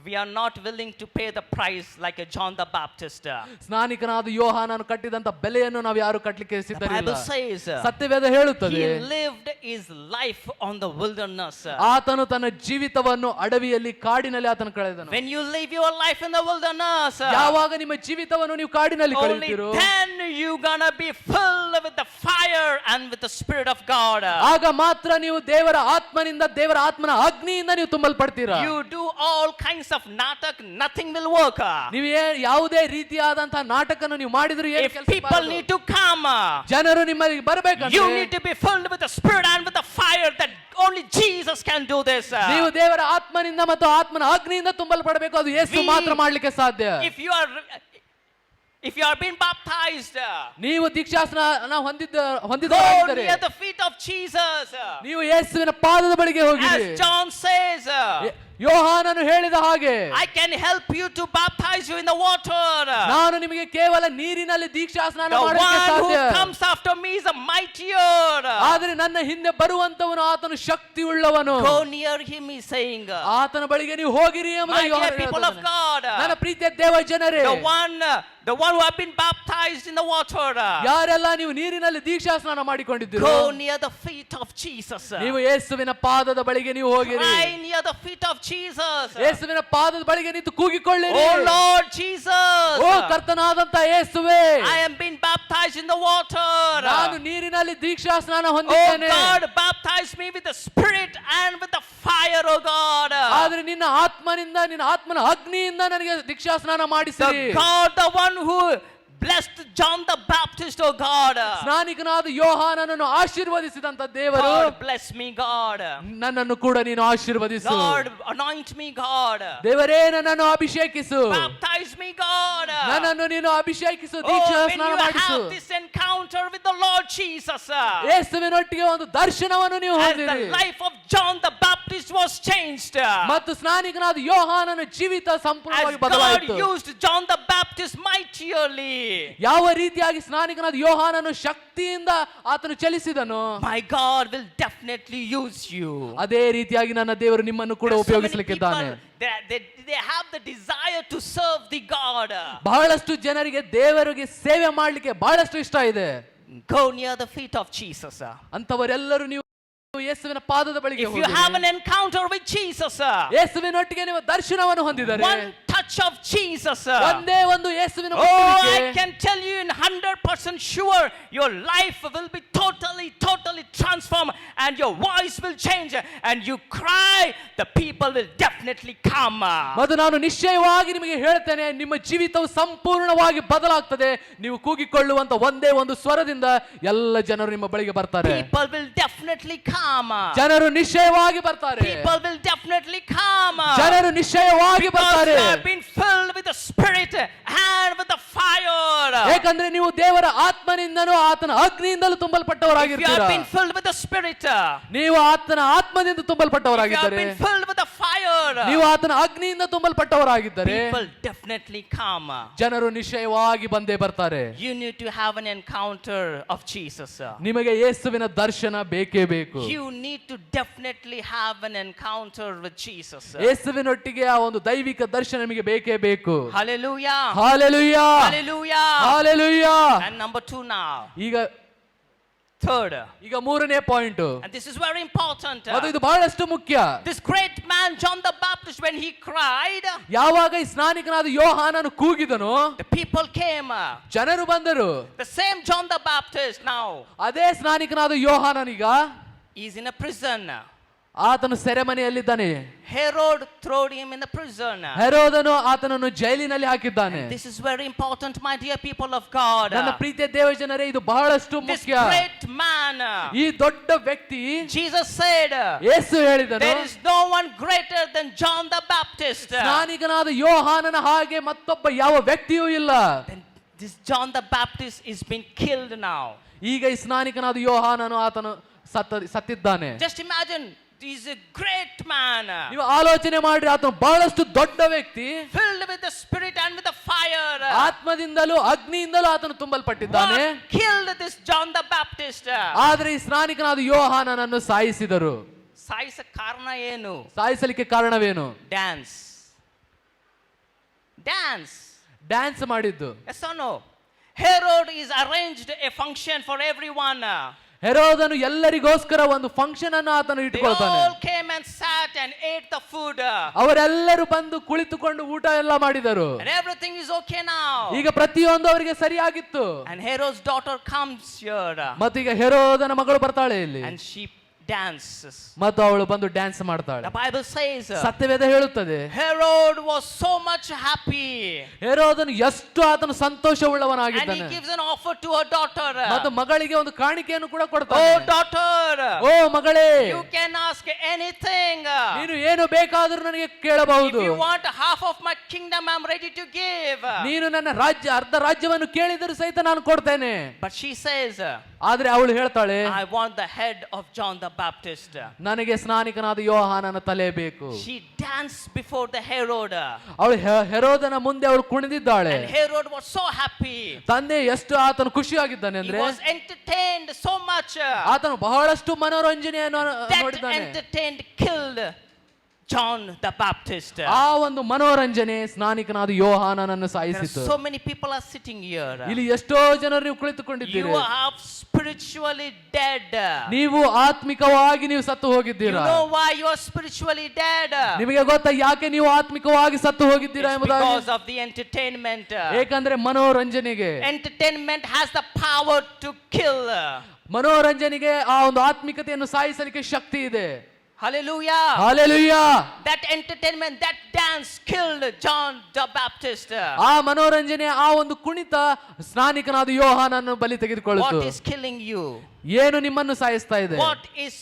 We are not willing to pay the price like a John the Baptist. ಸ್ನಾನಿಕನಾದ ಯೋಹಾನನು ಕಟ್ಟಿದಂತ ಬೆಲೆಯನ್ನು ನಾವು ಯಾರು ಕಟ್ಟಲಿಕ್ಕೆ ಸಿದ್ಧರಿಲ್ಲ. The Bible says, ಸತ್ಯವೇದ ಹೇಳುತ್ತದೆ, he lived his life on the wilderness. ಆತನು ತನ್ನ ಜೀವಿತವನ್ನು ಅಡವಿಯಲ್ಲಿ ಕಾಡಿನಲ್ಲಿ ಆತನು ಕಳೆದನು. When you live your life in the wilderness, ಯಾವಾಗ ನಿಮ್ಮ ಜೀವಿತವನ್ನು ನೀವು ಕಾಡಿನಲ್ಲಿ only ಕಳೆಯುತ್ತೀರೋ, then you gonna be filled with the fire and with the Spirit of God. ಆಗ ಮಾತ್ರ ನೀವು ದೇವರ ಆತ್ಮನಿಂದ, ದೇವರ ಆತ್ಮನ ಅಗ್ನಿಯಿಂದ ನೀವು ತುಂಬಲ್ಪಡ್ತೀರಾ. You do all kinds of natak, nothing will work. ನೀವು ಯಾವುದೇ ರೀತಿಯಾದಂತಹ ನಾಟಕವನ್ನು ನೀವು ಮಾಡಿದ್ರು ಏನು If ಕೆಲಸ people ಮಾಡಲ್ಲ. need to come, ಜನರು ನಿಮ್ಮಲ್ಲಿ ಬರಬೇಕಂದ್ರೆ you need to be filled with the Spirit and with the fire, that only Jesus can do this. ನೀವು ದೇವರ ಆತ್ಮನಿಂದ ಮತ್ತು ಆತ್ಮನ ಅಗ್ನಿಯಿಂದ ತುಂಬಲ್ಪಡಬೇಕು. ಅದು ಯೇಸು ಮಾತ್ರ ಮಾಡಲಿಕ್ಕೆ ಸಾಧ್ಯ. If you are being baptized, ನೀವು ದೀಕ್ಷಾಸ್ನಾನ go ಹೊಂದಿದವರಾಗಿದ್ದರೆ near the feet of Jesus. ನೀವು ಯೇಸುವಿನ ಪಾದದ ಬಳಿಗೆ ಹೋಗಿರಿ. As John says, ಯೋಹಾನನು ಹೇಳಿದ ಹಾಗೆ I can help you to baptize you in the water. ನಾನು ನಿಮಗೆ ಕೇವಲ ನೀರಿನಲ್ಲಿ ದೀಕ್ಷಾ ಸ್ನಾನ The ಮಾಡಲಿಕ್ಕೆ one who ಸಾಧ್ಯ. comes after me is a mightier. ಆದರೆ ನನ್ನ ಹಿಂದೆ ಬರುವಂತವನು ಆತನು ಶಕ್ತಿ ಉಳ್ಳವನು. Go near him, he's saying. ಆತನ ಬಳಿಗೆ ನೀವು ಹೋಗಿರಿ My ಎಂಬುದಾಗಿ dear ಯೋಹಾನನು people of ಹೇಳ್ತಾನೆ. God. ನನ್ನ ಪ್ರೀತಿಯ ದೇವ ಜನರೇ, The one who have been baptized in the water. ಯಾರೆಲ್ಲ ನೀವು ನೀರಿನಲ್ಲಿ ದೀಕ್ಷಾ ಸ್ನಾನ ಮಾಡಿಕೊಂಡಿದ್ದೀರೋ, Go near the feet of Jesus. ನೀವು ಯೇಸುವಿನ ಪಾದದ ಬಳಿಗೆ ನೀವು ಹೋಗಿರಿ. Cry near the feet of Jesus. ಯೇಸುವಿನ ಪಾದದ ಬಳಿಗೆ ನಿಂತು ಕೂಗಿಕೊಳ್ಳಿರಿ. Oh Lord Jesus. ಓ ಕರ್ತನಾದಂತ ಯೇಸುವೇ, I am being baptized in the water. ನಾನು ನೀರಿನಲ್ಲಿ ದೀಕ್ಷಾ ಸ್ನಾನ Oh ಹೊಂದಿದ್ದೇನೆ. God, baptize me with the Spirit and with the fire, oh God. ಆದ್ರೆ ನಿನ್ನ ಆತ್ಮನಿಂದ, ನಿನ್ನ ಆತ್ಮನ ಅಗ್ನಿಯಿಂದ ನನಗೆ ದೀಕ್ಷಾ ಸ್ನಾನ ಮಾಡಿಸಿರಿ. The God, the one who blessed John the Baptist, oh God. ಸ್ನಾನಿಕನಾದ ಯೋಹಾನನನ್ನು ಆಶೀರ್ವದಿಸಿದಂತ ದೇವರು, God bless me, God. ನನ್ನನ್ನು ಕೂಡ ನೀನು ಆಶೀರ್ವದಿಸು. Lord, anoint me, God. ದೇವರೇ, ನನ್ನನ್ನು ಅಭಿಷೇಕಿಸು. Baptize me, God. ನನ್ನನ್ನು ನೀನು ಅಭಿಷೇಕಿಸು, Oh, ದೀಕ್ಷಾ when ಸ್ನಾನ you ಮಾಡಿಸು. have this encounter with the Lord Jesus, ಯೇಸುವಿನೊಟ್ಟಿಗೆ ಒಂದು ದರ್ಶನವನ್ನು ನೀವು as ಹೊಂದಿರಿ. the life of John the Baptist was changed, ಮತ್ತು ಸ್ನಾನಿಕನಾದ ಯೋಹಾನನ ಜೀವಿತ as ಸಂಪೂರ್ಣವಾಗಿ God ಬದಲಾಯಿತು. used John the Baptist mightily, ಯಾವ ರೀತಿಯಾಗಿ ಸ್ನಾನಿಕನಾದ ಯೋಹಾನನು ಶಕ್ತಿಯಿಂದ ಆತನು ಚಲಿಸಿದನು, my God will definitely use you. ಅದೇ ರೀತಿಯಾಗಿ ನನ್ನ ದೇವರು ನಿಮ್ಮನ್ನು ಕೂಡ There are so many ಉಪಯೋಗಿಸಲಿಕ್ಕಿದ್ದಾನೆ. people, they have the desire to serve the God. ಬಹಳಷ್ಟು ಜನರಿಗೆ ದೇವರಿಗೆ ಸೇವೆ ಮಾಡಲಿಕ್ಕೆ ಬಹಳಷ್ಟು ಇಷ್ಟ ಇದೆ. Go near the feet of Jesus. ಅಂತವರೆಲ್ಲರೂ ನೀವು ಯೇಸುವಿನ ಪಾದದ ಬಳಿಗೆ If you have an encounter with Jesus, ಯೇಸುವಿನೊಟ್ಟಿಗೆ ನೀವು ದರ್ಶನವನ್ನು ಹೊಂದಿದರೆ, one touch of Jesus, ಒಂದೇ ಒಂದು ಯೇಸುವಿನ oh, ಮುಟ್ಟುವಿಕೆ, I can tell you in 100% sure your life will be totally transformed and your voice will change and you cry, the people will definitely come. ಮತ್ತು ನಾನು ನಿಶ್ಚಯವಾಗಿ ನಿಮಗೆ ಹೇಳ್ತೇನೆ, ನಿಮ್ಮ ಜೀವಿತವು ಸಂಪೂರ್ಣವಾಗಿ ಬದಲಾಗ್ತದೆ. ನೀವು ಕೂಗಿಕೊಳ್ಳುವಂತ ಒಂದೇ ಒಂದು ಸ್ವರದಿಂದ ಎಲ್ಲ ಜನರು ನಿಮ್ಮ ಬಳಿಗೆ ಬರ್ತಾರೆ. People will definitely come. ಜನರು ನಿಶ್ಚಯವಾಗಿ ಬರ್ತಾರೆ. People will definitely come. ಜನರು ನಿಶ್ಚಯವಾಗಿ Because ಬರ್ತಾರೆ. you have been filled with the Spirit and with the fire. ಯಾಕಂದ್ರೆ ನೀವು ದೇವರ ಆತ್ಮನಿಂದಲೂ ಆತನ ಅಗ್ನಿಯಿಂದಲೂ If you ತುಂಬಲ್ಪಟ್ಟವರಾಗಿರ್ತೀರಾ. have been filled with the Spirit, ನೀವು ಆತನ ಆತ್ಮದಿಂದ if you have ತುಂಬಲ್ಪಟ್ಟವರಾಗಿದ್ದರೆ, been filled with the fire, ನೀವು ಆತನ ಅಗ್ನಿಯಿಂದ ತುಂಬಲ್ಪಟ್ಟವರಾಗಿದ್ದರೆ, people definitely come. ಜನರು ನಿಶ್ಚಯವಾಗಿ ಬಂದೇ ಬರ್ತಾರೆ. You need to have an encounter of Jesus. ನಿಮಗೆ ಯೇಸುವಿನ ದರ್ಶನ ಬೇಕೇ ಬೇಕು. You need to definitely have an encounter with Jesus. ಯೇಸುವಿನೊಟ್ಟಿಗೆ ಆ ಒಂದು ದೈವಿಕ ದರ್ಶನ ನಿಮಗೆ ಬೇಕೇ ಬೇಕು. Hallelujah. Hallelujah, Hallelujah. Hallelujah. And number 2 now. ಈಗ Third. ಮೂರನೇ point, And this is very important. ಅದು ಇದು ಬಹಳಷ್ಟು ಮುಖ್ಯ. This great man, John the Baptist, when he cried, ಯಾವಾಗ ಈ ಸ್ನಾನಿಕನಾದ ಯೋಹಾನನು ಕೂಗಿದನು, the people came. ಜನರು ಬಂದರು. The same John the Baptist now ಅದೇ ಸ್ನಾನಿಕನಾದ ಯೋಹಾನನೀಗ is in a prison. ಆತನು ಸೆರೆಮನೆಯಲ್ಲಿದ್ದಾನೆ. Herod threw him in the prison. ಹೆರೋದನು ಆತನನ್ನು ಜೈಲಿನಲ್ಲಿ ಹಾಕಿದ್ದಾನೆ. This is very important, my dear people of God. ನನ್ನ ಪ್ರೀತಿಯ ದೇವ ಜನರೇ, ಇದು ಬಹಳಷ್ಟು This ಮುಖ್ಯ. great man, ಈ ದೊಡ್ಡ ವ್ಯಕ್ತಿ, Jesus said, ಯೇಸು ಹೇಳಿದನು, there is no one greater than John the Baptist. ಸ್ನಾನಿಕನಾದ ಯೋಹಾನನ ಹಾಗೆ ಮತ್ತೊಬ್ಬ ಯಾವ ವ್ಯಕ್ತಿಯೂ ಇಲ್ಲ. Then this John the Baptist is being killed now. ಈಗ ಈ ಸ್ನಾನಿಕನಾದ ಯೋಹಾನನು ಆತನು ಸತ್ತಿದ್ದಾನೆ. Just imagine, he's a great man, ನೀವು ಆಲೋಚನೆ ಮಾಡ್ರಿ, ಆತನು ಬಹಳಷ್ಟು ದೊಡ್ಡ ವ್ಯಕ್ತಿ, filled with the Spirit and with the fire. ಆತ್ಮದಿಂದಲೂ ಅಗ್ನಿಯಿಂದಲೂ ಆತನು ತುಂಬಲ್ಪಟ್ಟಿದ್ದಾನೆ. What killed this John the Baptist? ಆದರೆ ಈ ಸ್ನಾನಿಕನಾದ ಯೋಹಾನನನ್ನು ಸಾಯಿಸಿದರು. ಸಾಯಿಸ ಕಾರಣ ಏನು? ಸಾಯಿಸಲಿಕ್ಕೆ ಕಾರಣವೇನು? ಡ್ಯಾನ್ಸ್ ಮಾಡಿದ್ದು. Yes or no? Herod is arranged a function for everyone. ಹೆರೋದನು ಎಲ್ಲರಿಗೋಸ್ಕರ ಒಂದು ಫಂಕ್ಷನ್ ಅನ್ನು ಆತನು They ಇಟ್ಟುಕೊಳ್ತಾನೆ. all came and sat and ate the food. ಅವರೆಲ್ಲರೂ ಬಂದು ಕುಳಿತುಕೊಂಡು ಊಟ ಎಲ್ಲ ಮಾಡಿದರು. And everything is okay now. ಈಗ ಪ್ರತಿಯೊಂದು ಅವರಿಗೆ ಸರಿಯಾಗಿತ್ತು. And Herod's daughter comes here. ಮತ್ತೀಗ ಹೆರೋದನ ಮಗಳು ಬರ್ತಾಳೆ ಇಲ್ಲಿ, And she dances. ಮತ್ತು ಅವಳು ಬಂದು ಡ್ಯಾನ್ಸ್ ಮಾಡ್ತಾಳೆ. The Bible says ಸತ್ಯವೇದ ಹೇಳುತ್ತದೆ, Herod was so much happy. ಹೆರೋದನು ಎಷ್ಟು ಆತನು And ಸಂತೋಷವುಳ್ಳವನಾಗಿದ್ದಾನೆ. he gives an offer to her daughter. ಮತ್ತು ಮಗಳಿಗೆ ಒಂದು ಕಾಣಿಕೆಯನ್ನು ಕೂಡ Oh ಕೊಡ್ತಾನೆ. daughter, ಓ ಮಗಳೇ, you can ask anything. ನೀನು ಏನು ಬೇಕಾದರೂ ನನಗೆ ಕೇಳಬಹುದು. If you want half of my kingdom, I'm ready to give. ನೀನು ನನ್ನ ಅರ್ಧ ರಾಜ್ಯವನ್ನು ಕೇಳಿದರೂ ಸಹಿತ ನಾನು ಕೊಡ್ತೇನೆ. But she says, ಆದ್ರೆ ಅವಳು ಹೇಳ್ತಾಳೆ, I want the head of John the Baptist. ನನಗೆ ಸ್ನಾನಿಕನಾದ ಯೋಹಾನನ ತಲೆ ಬೇಕು. She danced before the Herod. ಅವಳು ಹೆರೋದನ ಮುಂದೆ ಅವಳು ಕುಣಿದಿದ್ದಾಳೆ. And Herod was so happy. ತಂದೆ ಎಷ್ಟು ಆತನು ಖುಷಿಯಾಗಿದ್ದಾನೆ He ಅಂದ್ರೆ was entertained so much. ಆತನು ಬಹಳಷ್ಟು ಮನೋರಂಜನೆಯನ್ನು That ನೋಡಿದ್ದಾನೆ. entertained killed John the Baptist. ಆ ಒಂದು ಮನೋರಂಜನೆ ಸ್ನಾನಿಕನಾದ ಯೋಹಾನನನ್ನು There ಸಾಯಿಸಿತು. are so many people are sitting here. ಇಲ್ಲಿ ಎಷ್ಟೋ ಜನರು ನೀವು ಕುಳಿತುಕೊಂಡಿದ್ದೀರಿ. You are spiritually dead. ನೀವು ಆತ್ಮಿಕವಾಗಿ ನೀವು ಸತ್ತು You ಹೋಗಿದ್ದೀರಾ. know why you are spiritually dead? ನಿಮಗೆ ಗೊತ್ತಾ ಯಾಕೆ ನೀವು ಆತ್ಮಿಕವಾಗಿ ಸತ್ತು ಹೋಗಿದ್ದೀರಾ It's ಎಂಬುದಾಗಿ? because of the entertainment. ಏಕೆಂದ್ರೆ ಮನೋರಂಜನೆಗೆ Entertainment has the power to kill. ಮನೋರಂಜನೆಗೆ ಆ ಒಂದು ಆತ್ಮಿಕತೆಯನ್ನು ಸಾಯಿಸಲಿಕ್ಕೆ ಶಕ್ತಿ ಇದೆ. Hallelujah. Hallelujah. That entertainment, that dance killed John the Baptist. ಆ ಮನೋರಂಜನೆ ಆ ಒಂದು ಕುಣಿತ ಸ್ನಾನಿಕನಾದ ಯೋಹಾನನನ್ನು ಬಲಿ ತೆಗೆದುಕೊಳ್ಳುತ್ತು. What is killing you? ಏನು ನಿಮ್ಮನ್ನು ಸಾಯಿಸ್ತಾ ಇದೆ? What is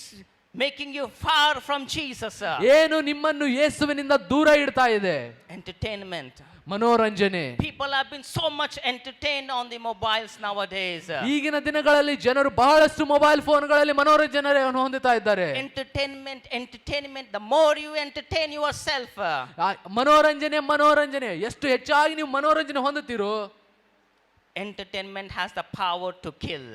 making you far from Jesus? ಏನು ನಿಮ್ಮನ್ನು ಯೇಸುವಿನಿಂದ ದೂರ ಇಡ್ತಾ ಇದೆ? Entertainment. ಮನೋರಂಜನೆ. People have been so much entertained on the mobiles nowadays. ಈಗಿನ ದಿನಗಳಲ್ಲಿ ಜನರು ಬಹಳಷ್ಟು ಮೊಬೈಲ್ ಫೋನ್ಗಳಲ್ಲಿ ಮನೋರಂಜನೆಯನ್ನು ಹೊಂದುತ್ತಾ ಇದ್ದಾರೆ. Entertainment. The more you entertain yourself, ಮನೋರಂಜನೆ ಎಷ್ಟು ಹೆಚ್ಚಾಗಿ ನೀವು ಮನೋರಂಜನೆ ಹೊಂದುತ್ತೀರೋ entertainment has the power to kill.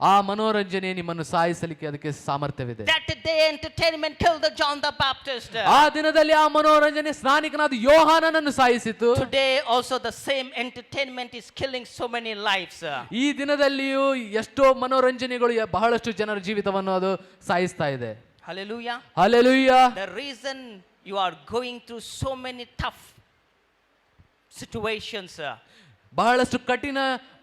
ಆ ಮನೋರಂಜನೆ ನಿಮ್ಮನ್ನು ಸಾಯಿಸಲಿಕ್ಕೆ ಅದಕ್ಕೆ ಸಾಮರ್ಥ್ಯವಿದೆ. That day entertainment killed John the Baptist. ಆ ದಿನದಲ್ಲಿ ಆ ಮನೋರಂಜನೆ ಸ್ನಾನಿಕನಾದ ಯೋಹಾನನನ್ನು ಸಾಯಿಸಿತು. Today also the same entertainment is killing so many lives. ಈ ದಿನದಲ್ಲಿಯೂ ಎಷ್ಟೋ ಮನೋರಂಜನೆಗಳು ಬಹಳಷ್ಟು ಜನರ ಜೀವಿತವನ್ನು ಅದು ಸಾಯಿಸ್ತಾ ಇದೆ. Hallelujah. Hallelujah. The reason you are going through so many tough situations, ಬಹಳಷ್ಟು ಕಠಿಣ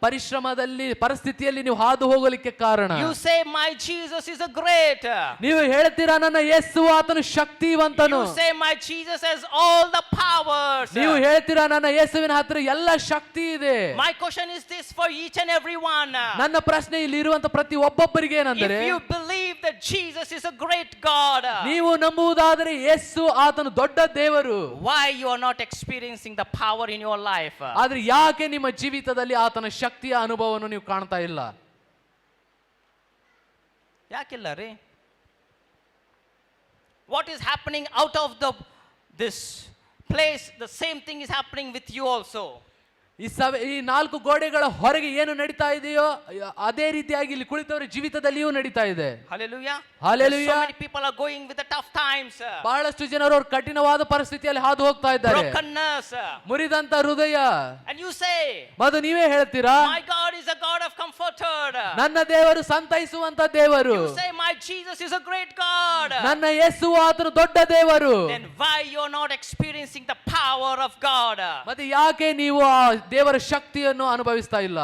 ಪರಿಶ್ರಮದಲ್ಲಿ ಪರಿಸ್ಥಿತಿಯಲ್ಲಿ ನೀವು ಹಾದು ಹೋಗಲಿಕ್ಕೆ ಕಾರಣ, you say my Jesus is a great. ನೀವು ಹೇಳ್ತೀರಾ ನನ್ನ ಯೇಸು ಆತನು ಶಕ್ತಿವಂತನು. You say my Jesus has all the powers. ನೀವು ಹೇಳ್ತೀರಾ ನನ್ನ ಯೇಸುವಿನ ಹತ್ರ ಎಲ್ಲ ಶಕ್ತಿ ಇದೆ. My question is this for each and every one. ನನ್ನ ಪ್ರಶ್ನೆ ಇಲ್ಲಿ ಇರುವಂತ ಪ್ರತಿ ಒಬ್ಬೊಬ್ಬರಿಗೆ ಏನಂದರೆ, If you believe that Jesus is a great God, ನೀವು ನಂಬುವುದಾದರೆ ಯೇಸು ಆತನು ದೊಡ್ಡ ದೇವರು, why you are not experiencing the power in your life? ಆದ್ರೆ ಯಾಕೆ ನಿಮ್ಮ ಜೀವಿತದಲ್ಲಿ ಆತನ ಶಕ್ತಿಯ ಅನುಭವವನ್ನು ನೀವು ಕಾಣ್ತಾ ಇಲ್ಲ? ಯಾಕಿಲ್ಲ ರೀ? What is happening out of this place, the same thing is happening with you also. ಈ ನಾಲ್ಕು ಗೋಡೆಗಳ ಹೊರಗೆ ಏನು ನಡೀತಾ ಇದೆಯೋ ಅದೇ ರೀತಿಯಾಗಿ ಇಲ್ಲಿ ಕುಳಿತವರ ಜೀವಿತದಲ್ಲಿಯೂ ನಡೀತಾ ಇದೆ. Hallelujah. Hallelujah. So many people are going with the tough times. ಬಹಳಷ್ಟು ಜನರು ಅವರು ಕಠಿಣವಾದ ಪರಿಸ್ಥಿತಿಯಲ್ಲಿ ಹಾದು ಹೋಗ್ತಾ ಇದ್ದಾರೆ. Brokenness. ಮುರಿದಂತ ಹೃದಯ. And you say, ಮತ್ತು ನೀವೇ ಹೇಳ್ತೀರಾ, my God is a God of comforter. ನನ್ನ ದೇವರು ಸಂತೈಸುವಂತ ದೇವರು. You say my Jesus is a great God. ನನ್ನ ಯೇಸು ಆತನು ದೊಡ್ಡ ದೇವರು. Then why you are not experiencing the power of God? ಮತ್ತೆ ಯಾಕೆ ನೀವು ಆ ದೇವರ ಶಕ್ತಿಯನ್ನು ಅನುಭವಿಸ್ತಾ ಇಲ್ಲ?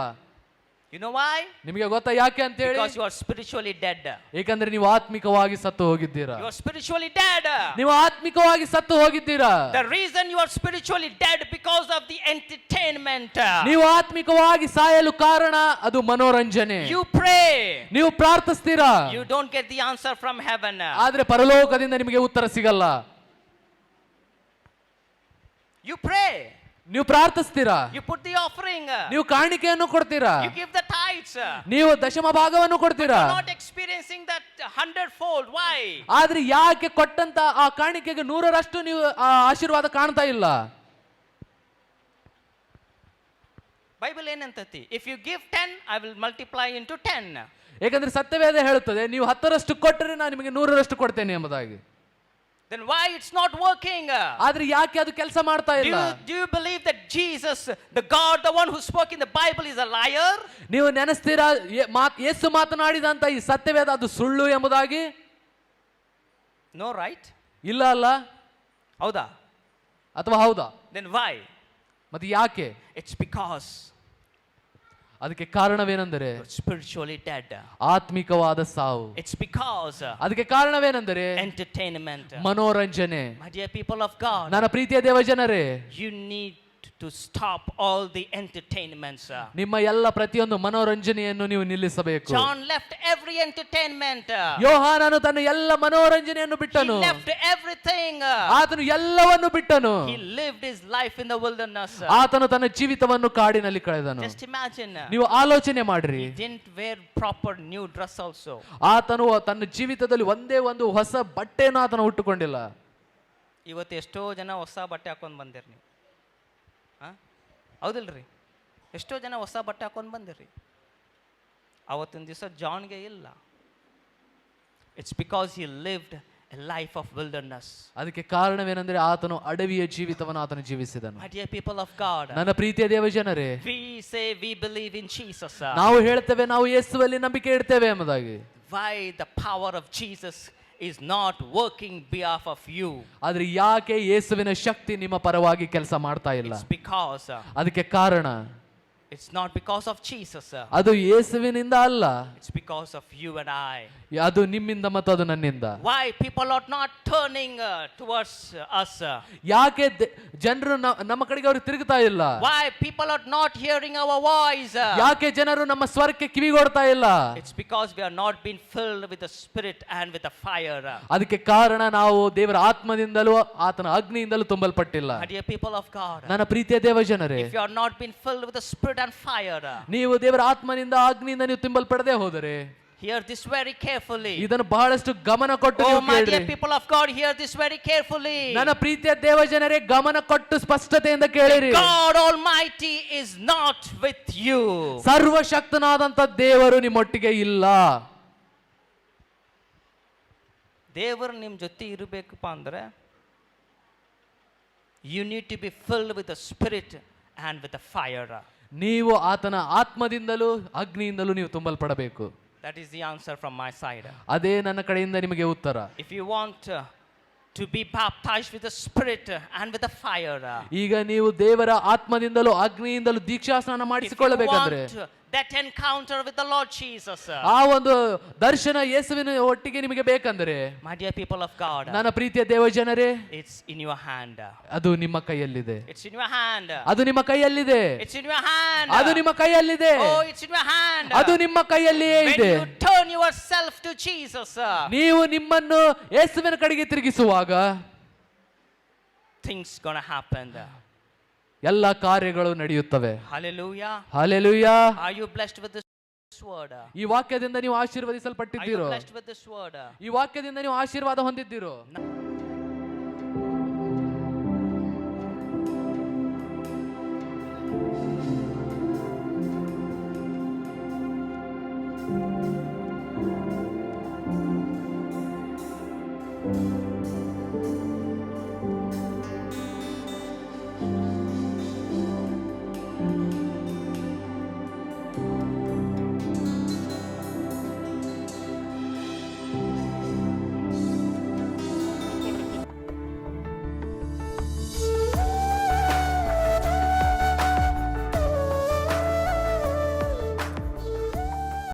You know why? ನಿಮಗೆ ಗೊತ್ತಾ ಯಾಕೆ ಅಂತ ಹೇಳಿ? Because you are spiritually dead. ಏಕೆಂದ್ರೆ ನೀವು ಆತ್ಮಿಕವಾಗಿ ಸತ್ತು ಹೋಗಿದ್ದೀರಾ. You are spiritually dead. ನೀವು ಆತ್ಮಿಕವಾಗಿ ಸತ್ತು ಹೋಗಿದ್ದೀರಾ. The reason you are spiritually dead because of the entertainment. ನೀವು ಆತ್ಮಿಕವಾಗಿ ಸಾಯಲು ಕಾರಣ ಅದು ಮನೋರಂಜನೆ. You pray. ನೀವು ಪ್ರಾರ್ಥಿಸ್ತೀರಾ, You don't get the answer from heaven. ಆದ್ರೆ ಪರಲೋಕದಿಂದ ನಿಮಗೆ ಉತ್ತರ ಸಿಗಲ್ಲ. You pray. ನೀವು ಪ್ರಾರ್ಥಿಸ್ತೀರಾ, You put the offering. ನೀವು ಕಾಣಿಕೆಯನ್ನು ಕೊಡ್ತೀರಾ, You give the tithes. ನೀವು ದಶಮ ಭಾಗವನ್ನು ಕೊಡ್ತೀರಾ. You are not experiencing that 100-fold. Why? ಆದ್ರೆ ಯಾಕೆ ಕೊಟ್ಟಂತ ಆ ಕಾಣಿಕೆಗೆ 100ರಷ್ಟು ನೀವು ಆ ಆಶೀರ್ವಾದ ಕಾಣ್ತಾ ಇಲ್ಲ? Bible ಏನಂತತಿ? If you give 10, I will multiply into 10. ಏಕೆಂದ್ರೆ ಸತ್ಯವೇದ ಹೇಳುತ್ತದೆ, ನೀವು 10ರಷ್ಟು ಕೊಟ್ಟರೆ ನಾನು ನಿಮಗೆ 100ರಷ್ಟು ಕೊಡ್ತೇನೆ ಎಂಬುದಾಗಿ. Then why it's not working? ಆದ್ರೆ ಯಾಕೆ ಅದು ಕೆಲಸ ಮಾಡ್ತಾ ಇಲ್ಲ? Do you believe that Jesus, the God, the one who spoke in the Bible, is a liar? ನೀವು ನೆನೆಸ್ತೀರಾ ಯೇಸು ಮಾತನಾಡಿದಂತ ಈ ಸತ್ಯವೇದ ಅದು ಸುಳ್ಳು ಎಂಬುದಾಗಿ? No, right? ಇಲ್ಲ ಅಲ್ಲ? ಹೌದಾ? ಅಥವಾ ಹೌದಾ? Then why? ಮತ್ತೆ ಯಾಕೆ? It's because ಅದಕ್ಕೆ ಕಾರಣವೇನೆಂದರೆ you're spiritually dead. ಆತ್ಮಿಕವಾದ ಸಾವು. It's because ಅದಕ್ಕೆ ಕಾರಣವೇನೆಂದರೆ entertainment. ಮನೋರಂಜನೆ. My dear people of God, ನನ್ನ ಪ್ರೀತಿಯ ದೇವ ಜನರೇ, you need to stop all the entertainments. ನಿಮ್ಮ ಎಲ್ಲ ಪ್ರತಿಯೊಂದು ಮನೋರಂಜನೆಯನ್ನು ನೀವು ನಿಲ್ಲಿಸಬೇಕು. John left every entertainment. ಯೋಹಾನನು ತನ್ನ ಎಲ್ಲ ಮನೋರಂಜನೆಯನ್ನು He ಬಿಟ್ಟನು. left everything. ಆತನು ಎಲ್ಲವನ್ನು ಬಿಟ್ಟನು. He lived his life in the wilderness. ಆತನು ತನ್ನ ಜೀವಿತವನ್ನು ಕಾಡಿನಲ್ಲಿ ಕಳೆದನು. Just imagine. ನೀವು ಆಲೋಚನೆ ಮಾಡ್ರಿ. He didn't wear proper new dress also. ಆತನು ತನ್ನ ಜೀವಿತದಲ್ಲಿ ಒಂದೇ ಒಂದು ಹೊಸ ಬಟ್ಟೆಯನ್ನು ಆತನು ಉಟ್ಟುಕೊಂಡಿಲ್ಲ. ಇವತ್ತು ಎಷ್ಟೋ ಜನ ಹೊಸ ಬಟ್ಟೆ ಹಾಕೊಂಡು ಬಂದಿರಿ ನೀವು, ಹೌದಿಲ್ರಿ? ಎಷ್ಟೋ ಜನ ಹೊಸ ಬಟ್ಟೆ ಹಾಕೊಂಡು ಬಂದಿರಿ. ಅವತ್ತಿನ ದಿವಸ ಜಾನ್ಗೆ ಇಲ್ಲ. It's because he lived a life of wilderness. ಅದಕ್ಕೆ ಕಾರಣವೇನೆಂದರೆ ಆತನು ಅಡವಿಯ ಜೀವಿತವನ್ನು ಆತನು ಜೀವಿಸಿದನು. My dear people of God, ನನ್ನ ಪ್ರೀತಿಯ ದೇವ ಜನರೇ, we say we believe in Jesus. ನಾವು ಹೇಳ್ತೇವೆ ನಾವು ಯೇಸುವಲ್ಲಿ ನಂಬಿಕೆ ಇಡ್ತೇವೆ ಎಂಬುದಾಗಿ. Why the power of Jesus is not working behalf of you? ಆದ್ರೆ ಯಾಕೆ ಯೇಸುವಿನ ಶಕ್ತಿ ನಿಮ್ಮ ಪರವಾಗಿ ಕೆಲಸ ಮಾಡ್ತಾ ಇಲ್ಲ? It's because ಅದಕ್ಕೆ ಕಾರಣ it's not because of Jesus. ಅದು ಯೇಸುವಿನಿಂದ ಅಲ್ಲ, It's because of you and I. ಅದು ನಿಮ್ಮಿಂದ ಮತ್ತು ಅದು ನನ್ನಿಂದ. Why people are not turning towards us? ಯಾಕೆ ಜನರು ನಮ್ಮ ಕಡೆಗೆ ಅವರು ತಿರುಗುತ್ತಾ ಇಲ್ಲ? Why people are not hearing our voice? ಯಾಕೆ ಜನರು ನಮ್ಮ ಸ್ವರಕ್ಕೆ ಕಿವಿಗೊಡ್ತಾ ಇಲ್ಲ? It's because we are not being filled with the Spirit and with the fire. ಅದಕ್ಕೆ ಕಾರಣ ನಾವು ದೇವರ ಆತ್ಮದಿಂದಲೂ ಆತನ ಅಗ್ನಿಯಿಂದಲೂ ತುಂಬಲ್ಪಟ್ಟಿಲ್ಲ. My dear people of God, ನನ್ನ ಪ್ರೀತಿಯ ದೇವ ಜನರೇ, if you are not being filled with the Spirit and fire, ನೀವು ದೇವರ ಆತ್ಮನಿಂದ ಅಗ್ನಿಯಿಂದ ನೀವು ತುಂಬಲ್ಪಡದೆ ಹೋದರೆ, hear this very carefully. ಇದನ್ನು ಬಹಳಷ್ಟು ಗಮನ ಕೊಟ್ಟು Oh ನೀವು my ಕೇಳ್ರಿ. dear people of God, hear this very carefully. ನನ್ನ ಪ್ರೀತಿಯ ದೇವ ಜನರೇ, ಗಮನ ಕೊಟ್ಟು ಸ್ಪಷ್ಟತೆಯಿಂದ ಕೇಳಿರಿ. God Almighty is not with you. ಸರ್ವಶಕ್ತನಾದಂತ ದೇವರು ನಿಮ್ಮೊಟ್ಟಿಗೆ ಇಲ್ಲ. ದೇವರು ನಿಮ್ಮ ಜೊತೆ ಇರಬೇಕಪ್ಪ ಅಂದ್ರೆ you need to be filled with the Spirit and with the fire. ನೀವು ಆತನ ಆತ್ಮದಿಂದಲೂ ಅಗ್ನಿಯಿಂದಲೂ ನೀವು ತುಂಬಲ್ಪಡಬೇಕು. That is the answer from my side. ಅದೇ ನನ್ನ ಕಡೆಯಿಂದ ನಿಮಗೆ ಉತ್ತರ. If you want to be baptized with the Spirit and with the fire, ಈಗ ನೀವು ದೇವರ ಆತ್ಮದಿಂದಲೂ ಅಗ್ನಿಯಿಂದಲೂ ದೀಕ್ಷಾಸ್ನಾನ if you ಮಾಡಿಸಿಕೊಳ್ಳಬೇಕಂದ್ರೆ, want that encounter with the Lord Jesus, ಆ ಒಂದು ದರ್ಶನ ಯೇಸುವಿನ ಒಟ್ಟಿಗೆ ನಿಮಗೆ ಬೇಕಂದ್ರೆ, my dear people of God, ನನ್ನ ಪ್ರೀತಿಯ ದೇವ ಜನರೇ, it's in your hand. ಅದು ನಿಮ್ಮ ಕೈಯಲ್ಲಿದೆ. It's in your hand. ಅದು ನಿಮ್ಮ ಕೈಯಲ್ಲಿದೆ. It's in your hand. ಅದು ನಿಮ್ಮ ಕೈಯಲ್ಲಿದೆ. Oh, it's in your hand. ಅದು ನಿಮ್ಮ ಕೈಯಲ್ಲಿಯೇ When ಇದೆ. you turn yourself to Jesus, ನೀವು ನಿಮ್ಮನ್ನು ಯೇಸುವಿನ ಕಡೆಗೆ ತಿರುಗಿಸುವಾಗ things gonna happen. ಎಲ್ಲ ಕಾರ್ಯಗಳು ನಡೆಯುತ್ತವೆ. Hallelujah. Hallelujah. Are you blessed with this word? ಈ ವಾಕ್ಯದಿಂದ ನೀವು Are you ಆಶೀರ್ವದಿಸಲ್ಪಟ್ಟಿದ್ದೀರೋ? blessed with this word? ಈ ವಾಕ್ಯದಿಂದ ನೀವು ಆಶೀರ್ವಾದ ಹೊಂದಿದ್ದೀರೋ?